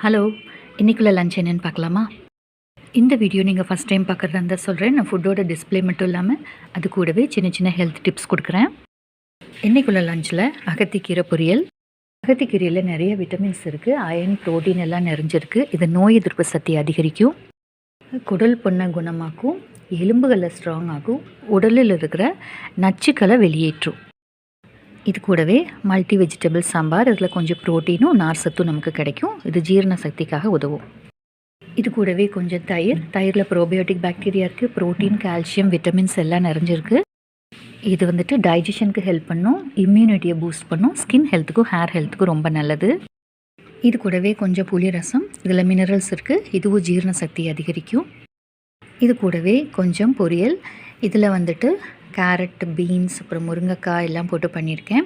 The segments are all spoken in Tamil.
ஹலோ, இன்றைக்குள்ள லஞ்ச் என்னென்னு பார்க்கலாமா? இந்த வீடியோ நீங்கள் ஃபஸ்ட் டைம் பார்க்குறதா இருந்தால் சொல்கிறேன். நான் ஃபுட்டோட டிஸ்பிளே மட்டும் இல்லாமல் அது கூடவே சின்ன சின்ன ஹெல்த் டிப்ஸ் கொடுக்குறேன். இன்றைக்குள்ள லஞ்சில் அகத்திக்கீரை பொரியல். அகத்திக்கீரையில் நிறைய விட்டமின்ஸ் இருக்குது. அயன், ப்ரோட்டீன் எல்லாம் நிறைஞ்சிருக்கு. இது நோய் எதிர்ப்பு சக்தி அதிகரிக்கும், குடல் புண்ணை குணமாக்கும், எலும்புகளை ஸ்ட்ராங் ஆகும், உடலில் இருக்கிற நச்சுக்களை வெளியேற்றும். இது கூடவே மல்டி வெஜிடபிள் சாம்பார். இதில் கொஞ்சம் ப்ரோட்டீனும் நார் சத்தும் நமக்கு கிடைக்கும். இது ஜீரண சக்திக்காக உதவும். இது கூடவே கொஞ்சம் தயிரில் ப்ரோபயோட்டிக் பாக்டீரியா இருக்குது. ப்ரோட்டீன், கால்சியம், விட்டமின்ஸ் எல்லாம் நிறைஞ்சிருக்கு. இது டைஜஷனுக்கு ஹெல்ப் பண்ணும், இம்யூனிட்டியை பூஸ்ட் பண்ணும், ஸ்கின் ஹெல்த்துக்கும் ஹேர் ஹெல்த்துக்கும் ரொம்ப நல்லது. இது கூடவே கொஞ்சம் புளி ரசம். இதில் மினரல்ஸ் இருக்குது. இதுவும் ஜீரண சக்தி அதிகரிக்கும். இது கூடவே கொஞ்சம் பொரியல். இதில் கேரட், பீன்ஸ், அப்புறம் முருங்கைக்காய் எல்லாம் போட்டு பண்ணியிருக்கேன்.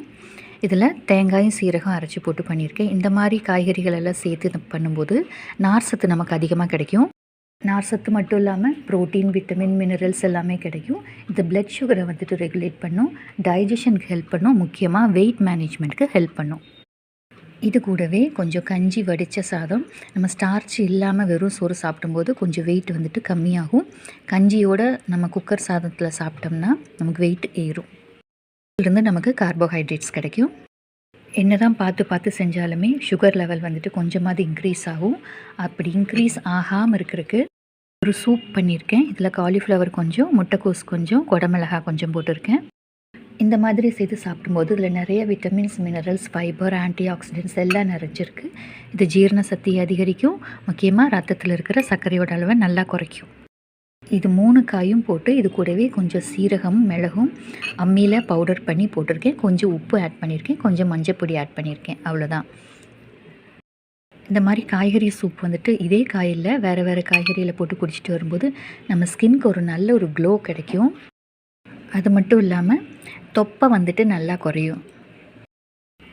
இதில் தேங்காயும் சீரகம் அரைச்சி போட்டு பண்ணியிருக்கேன். இந்த மாதிரி காய்கறிகள் எல்லாம் சேர்த்து பண்ணும்போது நார் சத்து நமக்கு அதிகமாக கிடைக்கும். நார் சத்து மட்டும் இல்லாமல் ப்ரோட்டீன், விட்டமின், மினரல்ஸ் எல்லாமே கிடைக்கும். இது பிளட் சுகரை ரெகுலேட் பண்ணும், டைஜஷனுக்கு ஹெல்ப் பண்ணும், முக்கியமாக வெயிட் மேனேஜ்மெண்ட்டுக்கு ஹெல்ப் பண்ணும். இது கூடவே கொஞ்சம் கஞ்சி வடித்த சாதம். நம்ம ஸ்டார்ச் இல்லாமல் வெறும் சோறு சாப்பிடும்போது கொஞ்சம் வெயிட் கம்மியாகும். கஞ்சியோடு நம்ம குக்கர் சாதத்தில் சாப்பிட்டோம்னா நமக்கு வெயிட் ஏறும். இதுலேருந்து நமக்கு கார்போஹைட்ரேட்ஸ் கிடைக்கும். என்ன தான் பார்த்து செஞ்சாலுமே சுகர் லெவல் கொஞ்சமாவது இன்க்ரீஸ் ஆகும். அப்படி இன்க்ரீஸ் ஆகாமல் இருக்கிறதுக்கு ஒரு சூப் பண்ணியிருக்கேன். இதில் காலிஃப்ளவர் கொஞ்சம், முட்டைக்கோஸ் கொஞ்சம், குடமிளகாய் கொஞ்சம் போட்டிருக்கேன். இந்த மாதிரி செய்து சாப்பிடும்போது இதில் நிறைய vitamins, minerals, fibre, anti oxidants எல்லாம் நிறைஞ்சிருக்கு. இது ஜீரண சக்தியை அதிகரிக்கும், முக்கியமாக ரத்தத்தில் இருக்கிற சர்க்கரையோட அளவை நல்லா குறைக்கும். இது 3 காயும் போட்டு இது கூடவே கொஞ்சம் சீரகம், மிளகும் அம்மியில் பவுடர் பண்ணி போட்டிருக்கேன். கொஞ்சம் உப்பு ஆட் பண்ணியிருக்கேன், கொஞ்சம் மஞ்சப்பொடி ஆட் பண்ணியிருக்கேன். அவ்வளோதான். இந்த மாதிரி காய்கறி சூப் இதே காயில் வேறு காய்கறியில் போட்டு குடிச்சிட்டு வரும்போது நம்ம ஸ்கின்க்கு ஒரு நல்ல ஒரு க்ளோ கிடைக்கும். அது மட்டும் இல்லாமல் தொப்பை நல்லா குறையும்.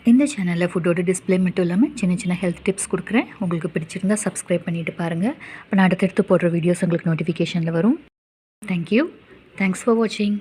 இந்த சேனலில் ஃபுட்டோட டிஸ்பிளே மட்டும் இல்லாமல் சின்ன சின்ன ஹெல்த் டிப்ஸ் கொடுக்குறேன். உங்களுக்கு பிடிச்சிருந்தால் சப்ஸ்கிரைப் பண்ணிவிட்டு பாருங்கள். இப்போ நான் அடுத்தடுத்து போடுற வீடியோஸ் உங்களுக்கு நோட்டிஃபிகேஷனில் வரும். தேங்க்யூ. தேங்க்ஸ் ஃபார் வாட்சிங்.